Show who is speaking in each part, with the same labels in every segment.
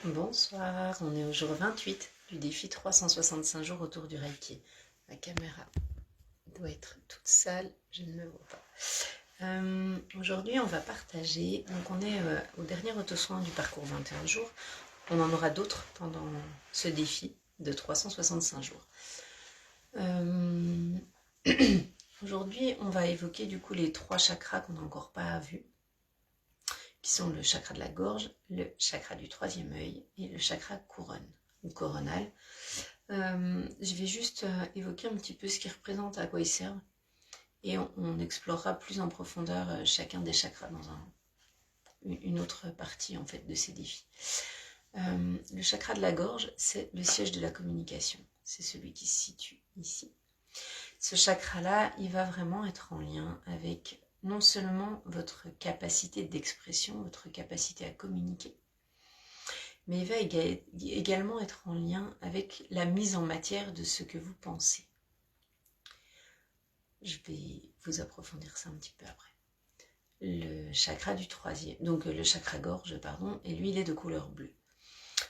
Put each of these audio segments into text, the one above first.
Speaker 1: Bonsoir, on est au jour 28 du défi 365 jours autour du Reiki. Ma caméra doit être toute sale, je ne me vois pas. Aujourd'hui, on va partager, donc on est au dernier auto-soin du parcours 21 jours. On en aura d'autres pendant ce défi de 365 jours. Aujourd'hui, on va évoquer du coup les 3 chakras qu'on n'a encore pas vus, qui sont le chakra de la gorge, le chakra du 3e œil et le chakra couronne ou coronal. Je vais juste évoquer un petit peu ce qu'ils représentent, à quoi ils servent, et on explorera plus en profondeur chacun des chakras dans une autre partie en fait de ces défis. Le chakra de la gorge, c'est le siège de la communication, c'est celui qui se situe ici. Ce chakra-là, il va vraiment être en lien avec non seulement votre capacité d'expression, votre capacité à communiquer, mais il va également être en lien avec la mise en matière de ce que vous pensez. Je vais vous approfondir ça un petit peu après. Le chakra du 3e, donc le chakra gorge, pardon, et lui il est de couleur bleue.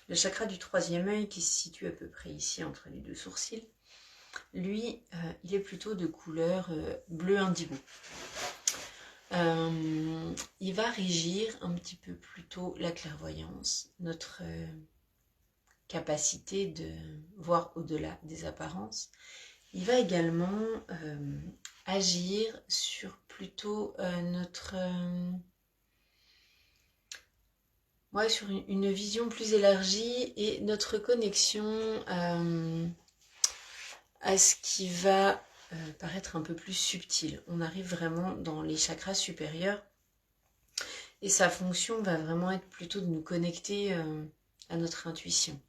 Speaker 1: Le chakra du 3e œil qui se situe à peu près ici entre les deux sourcils, lui il est plutôt de couleur bleu indigo. Il va régir un petit peu plutôt la clairvoyance, notre capacité de voir au-delà des apparences. Il va également agir sur plutôt notre... sur une vision plus élargie et notre connexion à ce qui va paraître un peu plus subtil. On arrive vraiment dans les chakras supérieurs et sa fonction va vraiment être plutôt de nous connecter à notre intuition.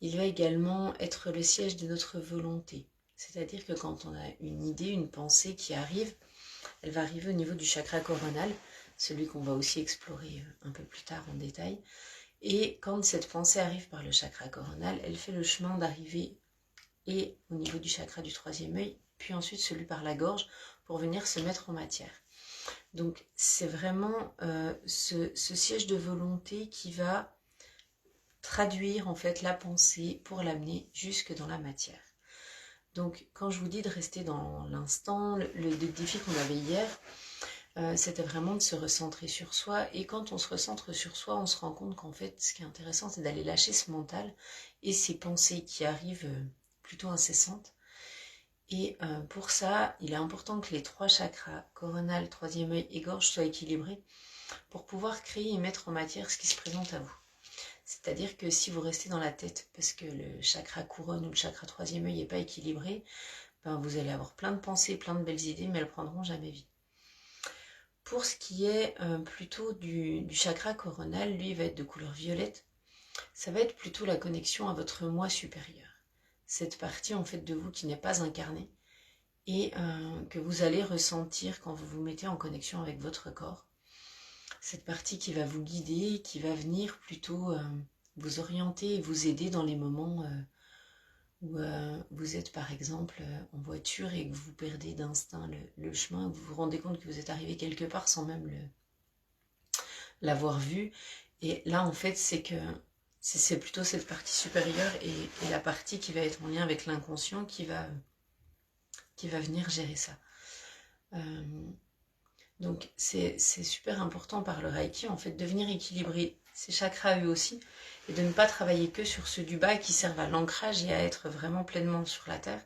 Speaker 1: Il va également être le siège de notre volonté. C'est-à-dire que quand on a une idée, une pensée qui arrive, elle va arriver au niveau du chakra coronal, celui qu'on va aussi explorer un peu plus tard en détail. Et quand cette pensée arrive par le chakra coronal, elle fait le chemin d'arriver et au niveau du chakra du 3e œil, puis ensuite celui par la gorge pour venir se mettre en matière. Donc c'est vraiment ce siège de volonté qui va traduire en fait la pensée pour l'amener jusque dans la matière. Donc quand je vous dis de rester dans l'instant, le défi qu'on avait hier, c'était vraiment de se recentrer sur soi. Et quand on se recentre sur soi, on se rend compte qu'en fait, ce qui est intéressant, c'est d'aller lâcher ce mental et ces pensées qui arrivent plutôt incessantes. Et pour ça, il est important que les 3 chakras, coronal, 3e œil et gorge, soient équilibrés pour pouvoir créer et mettre en matière ce qui se présente à vous. C'est-à-dire que si vous restez dans la tête parce que le chakra couronne ou le chakra 3e œil n'est pas équilibré, ben vous allez avoir plein de pensées, plein de belles idées, mais elles prendront jamais vie. Pour ce qui est plutôt du chakra coronal, lui il va être de couleur violette. Ça va être plutôt la connexion à votre moi supérieur. Cette partie en fait de vous qui n'est pas incarnée et que vous allez ressentir quand vous vous mettez en connexion avec votre corps. Cette partie qui va vous guider, qui va venir plutôt vous orienter et vous aider dans les moments où vous êtes par exemple en voiture et que vous perdez d'instinct le chemin, vous vous rendez compte que vous êtes arrivé quelque part sans même l'avoir vu. Et là en fait c'est que c'est plutôt cette partie supérieure et la partie qui va être en lien avec l'inconscient qui va venir gérer ça. Donc c'est super important par le Reiki en fait de venir équilibrer ces chakras eux aussi et de ne pas travailler que sur ceux du bas qui servent à l'ancrage et à être vraiment pleinement sur la terre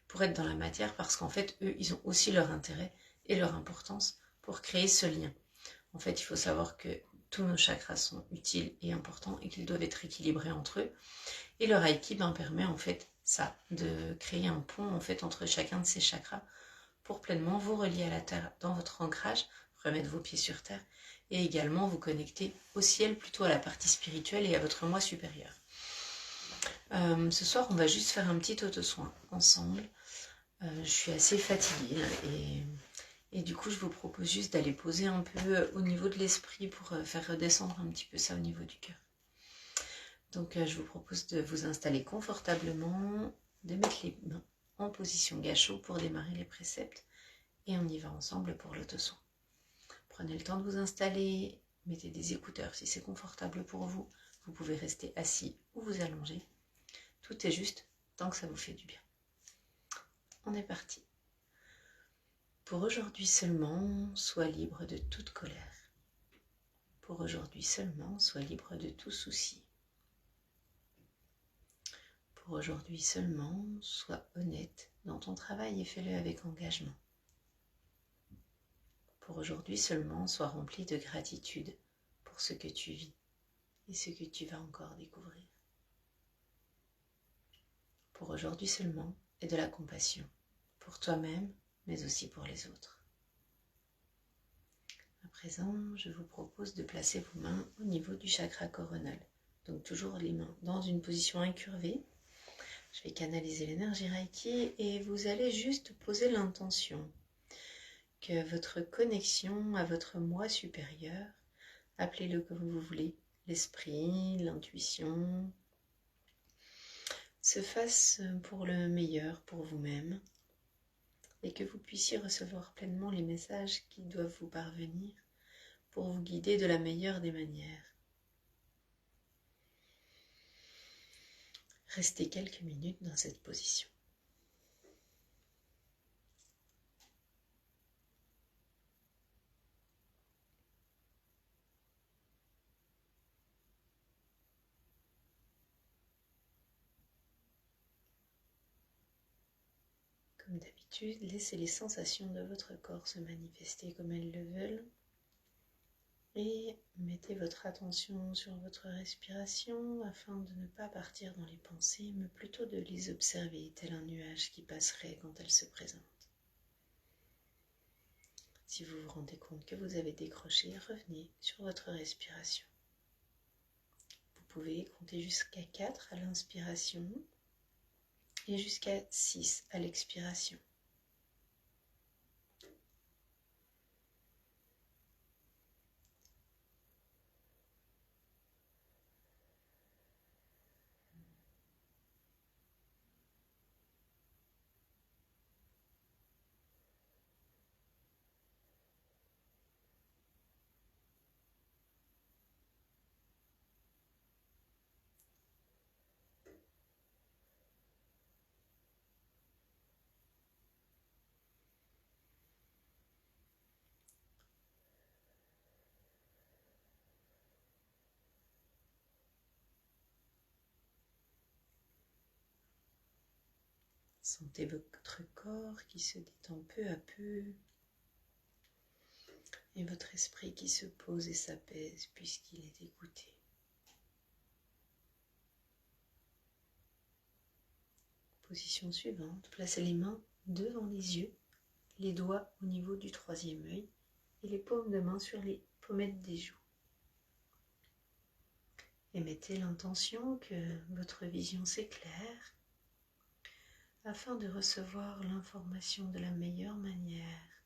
Speaker 1: pour être dans la matière, parce qu'en fait eux ils ont aussi leur intérêt et leur importance pour créer ce lien. En fait il faut savoir que tous nos chakras sont utiles et importants et qu'ils doivent être équilibrés entre eux, et le Reiki permet en fait ça, de créer un pont en fait entre chacun de ces chakras pour pleinement vous relier à la terre dans votre ancrage, remettre vos pieds sur terre et également vous connecter au ciel, plutôt à la partie spirituelle et à votre moi supérieur. Ce soir, on va juste faire un petit auto-soin ensemble. Je suis assez fatiguée et du coup, je vous propose juste d'aller poser un peu au niveau de l'esprit pour faire redescendre un petit peu ça au niveau du cœur. Donc, je vous propose de vous installer confortablement, de mettre les mains en position gâchot pour démarrer les préceptes. Et on y va ensemble pour l'auto-soin. Prenez le temps de vous installer, mettez des écouteurs si c'est confortable pour vous. Vous pouvez rester assis ou vous allonger. Tout est juste tant que ça vous fait du bien. On est parti. Pour aujourd'hui seulement, sois libre de toute colère. Pour aujourd'hui seulement, sois libre de tout souci. Pour aujourd'hui seulement, sois honnête dans ton travail et fais-le avec engagement. Pour aujourd'hui seulement, sois rempli de gratitude pour ce que tu vis et ce que tu vas encore découvrir. Pour aujourd'hui seulement, aie de la compassion pour toi-même, mais aussi pour les autres. À présent, je vous propose de placer vos mains au niveau du chakra coronal. Donc toujours les mains dans une position incurvée. Je vais canaliser l'énergie Reiki et vous allez juste poser l'intention que votre connexion à votre moi supérieur, appelez-le comme vous voulez, l'esprit, l'intuition, se fasse pour le meilleur pour vous-même et que vous puissiez recevoir pleinement les messages qui doivent vous parvenir pour vous guider de la meilleure des manières. Restez quelques minutes dans cette position. Comme d'habitude, laissez les sensations de votre corps se manifester comme elles le veulent et mettez votre attention sur votre respiration afin de ne pas partir dans les pensées, mais plutôt de les observer tel un nuage qui passerait quand elles se présentent. Si vous vous rendez compte que vous avez décroché, revenez sur votre respiration. Vous pouvez compter jusqu'à 4 à l'inspiration et jusqu'à 6 à l'expiration. Sentez votre corps qui se détend peu à peu et votre esprit qui se pose et s'apaise puisqu'il est écouté. Position suivante, placez les mains devant les yeux, les doigts au niveau du troisième œil et les paumes de main sur les pommettes des joues. Et mettez l'intention que votre vision s'éclaire afin de recevoir l'information de la meilleure manière,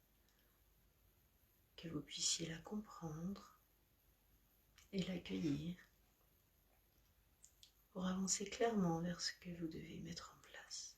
Speaker 1: que vous puissiez la comprendre et l'accueillir pour avancer clairement vers ce que vous devez mettre en place.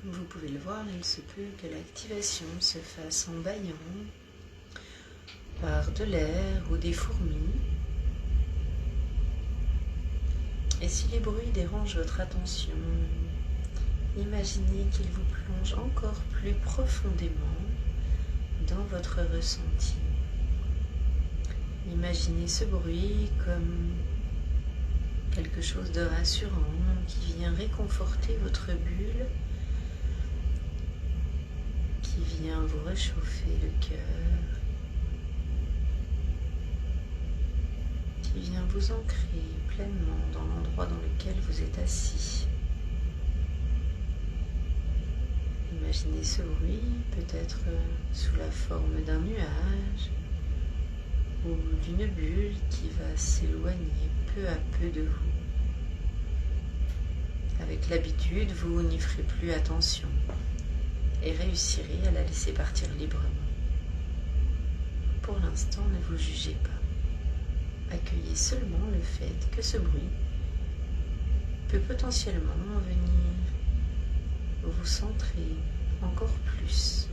Speaker 1: Comme vous pouvez le voir, il se peut que l'activation se fasse en bâillant par de l'air ou des fourmis. Et si les bruits dérangent votre attention, imaginez qu'ils vous plongent encore plus profondément dans votre ressenti Imaginez ce bruit comme quelque chose de rassurant qui vient réconforter votre bulle, qui vient vous réchauffer le cœur, qui vient vous ancrer pleinement dans l'endroit dans lequel vous êtes assis. Imaginez ce bruit peut-être sous la forme d'un nuage ou d'une bulle qui va s'éloigner peu à peu de vous. Avec l'habitude, vous n'y ferez plus attention et réussirez à la laisser partir librement. Pour l'instant, ne vous jugez pas. Accueillez seulement le fait que ce bruit peut potentiellement venir vous centrer encore plus,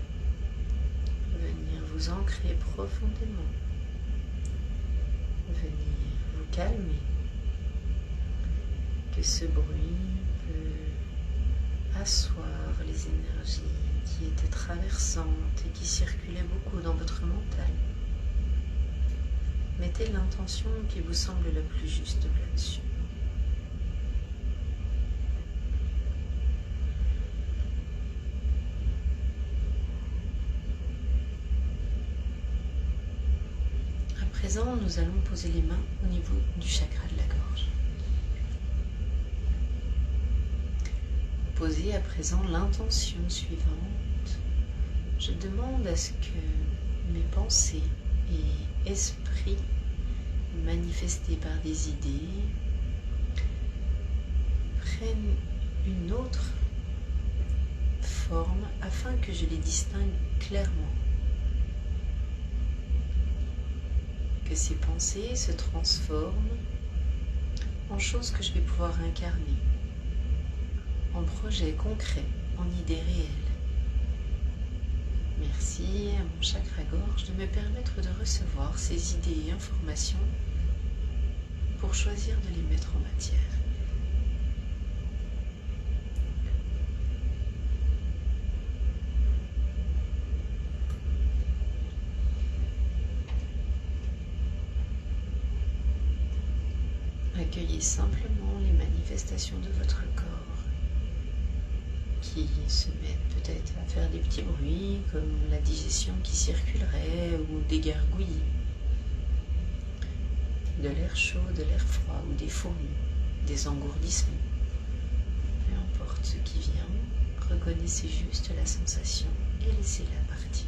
Speaker 1: venir vous ancrer profondément, venir vous calmer, que ce bruit peut asseoir les énergies qui étaient traversantes et qui circulaient beaucoup dans votre mental. Mettez l'intention qui vous semble la plus juste là-dessus. À présent, nous allons poser les mains au niveau du chakra de la gorge. Posez à présent l'intention suivante. Je demande à ce que mes pensées et esprits manifestés par des idées prennent une autre forme afin que je les distingue clairement. Que ces pensées se transforment en choses que je vais pouvoir incarner, en projets concrets, en idées réelles. Merci à mon chakra-gorge de me permettre de recevoir ces idées et informations pour choisir de les mettre en matière. Accueillez simplement les manifestations de votre corps qui se mettent peut-être à faire des petits bruits comme la digestion qui circulerait ou des gargouillis, de l'air chaud, de l'air froid ou des fourmis, des engourdissements. Peu importe ce qui vient, reconnaissez juste la sensation et laissez-la partir.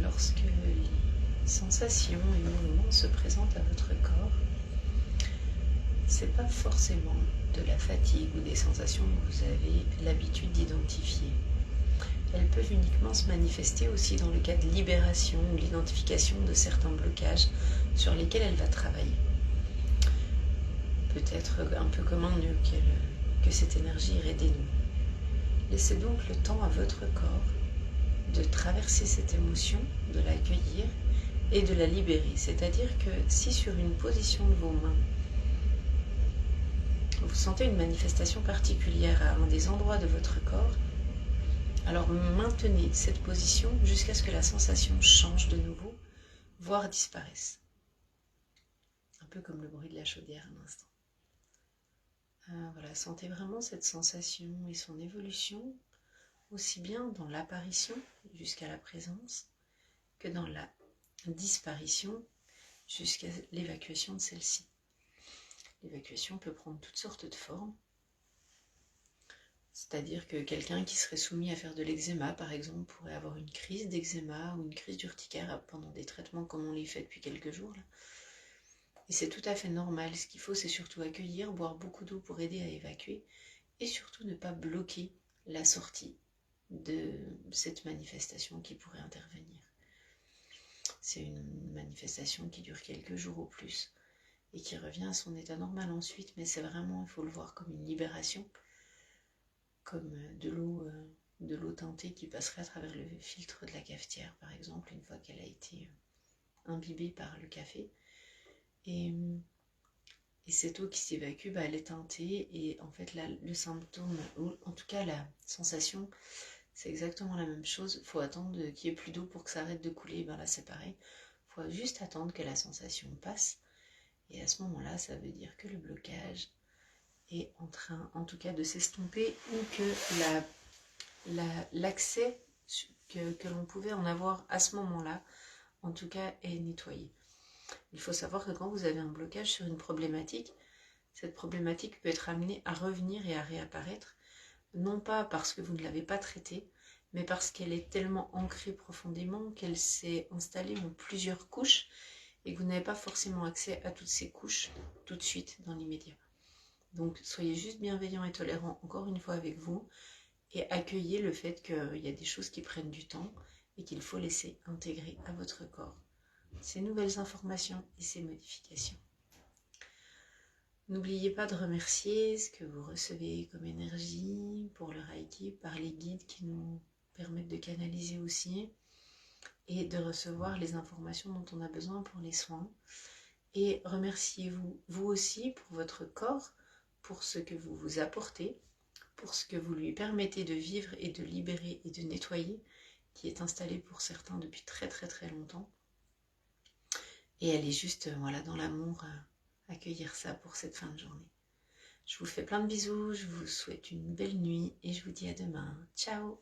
Speaker 1: Lorsque les sensations et mouvements se présentent à votre corps, c'est pas forcément de la fatigue ou des sensations que vous avez l'habitude d'identifier. Elles peuvent uniquement se manifester aussi dans le cas de libération ou l'identification de certains blocages sur lesquels elle va travailler. Peut-être un peu comme un nœud que cette énergie irait dénouer. Laissez donc le temps à votre corps de traverser cette émotion, de l'accueillir et de la libérer. C'est-à-dire que si sur une position de vos mains, vous sentez une manifestation particulière à un des endroits de votre corps, alors maintenez cette position jusqu'à ce que la sensation change de nouveau, voire disparaisse. Un peu comme le bruit de la chaudière à l'instant. Voilà, sentez vraiment cette sensation et son évolution, aussi bien dans l'apparition jusqu'à la présence que dans la disparition jusqu'à l'évacuation de celle-ci. L'évacuation peut prendre toutes sortes de formes. C'est-à-dire que quelqu'un qui serait soumis à faire de l'eczéma, par exemple, pourrait avoir une crise d'eczéma ou une crise d'urticaire pendant des traitements comme on les fait depuis quelques jours. Là. Et c'est tout à fait normal. Ce qu'il faut, c'est surtout accueillir, boire beaucoup d'eau pour aider à évacuer et surtout ne pas bloquer la sortie de cette manifestation qui pourrait intervenir. C'est une manifestation qui dure quelques jours au plus et qui revient à son état normal ensuite, mais c'est vraiment, il faut le voir comme une libération, comme de l'eau teintée qui passerait à travers le filtre de la cafetière, par exemple, une fois qu'elle a été imbibée par le café. Et cette eau qui s'évacue, elle est teintée, et en fait, là, le symptôme, ou en tout cas la sensation, c'est exactement la même chose. Il faut attendre qu'il n'y ait plus d'eau pour que ça arrête de couler. Là, c'est pareil. Il faut juste attendre que la sensation passe. Et à ce moment-là, ça veut dire que le blocage est en train, en tout cas, de s'estomper, ou que l'accès que l'on pouvait en avoir à ce moment-là, en tout cas, est nettoyé. Il faut savoir que quand vous avez un blocage sur une problématique, cette problématique peut être amenée à revenir et à réapparaître, non pas parce que vous ne l'avez pas traitée, mais parce qu'elle est tellement ancrée profondément qu'elle s'est installée en plusieurs couches et que vous n'avez pas forcément accès à toutes ces couches tout de suite dans l'immédiat. Donc soyez juste bienveillants et tolérants encore une fois avec vous et accueillez le fait qu'il y a des choses qui prennent du temps et qu'il faut laisser intégrer à votre corps ces nouvelles informations et ces modifications. N'oubliez pas de remercier ce que vous recevez comme énergie pour le Reiki par les guides qui nous permettent de canaliser aussi et de recevoir les informations dont on a besoin pour les soins. Et remerciez-vous, vous aussi, pour votre corps, pour ce que vous vous apportez, pour ce que vous lui permettez de vivre et de libérer et de nettoyer, qui est installé pour certains depuis très très très longtemps. Et elle est juste, voilà, dans l'amour, accueillir ça pour cette fin de journée. Je vous fais plein de bisous, je vous souhaite une belle nuit et je vous dis à demain. Ciao!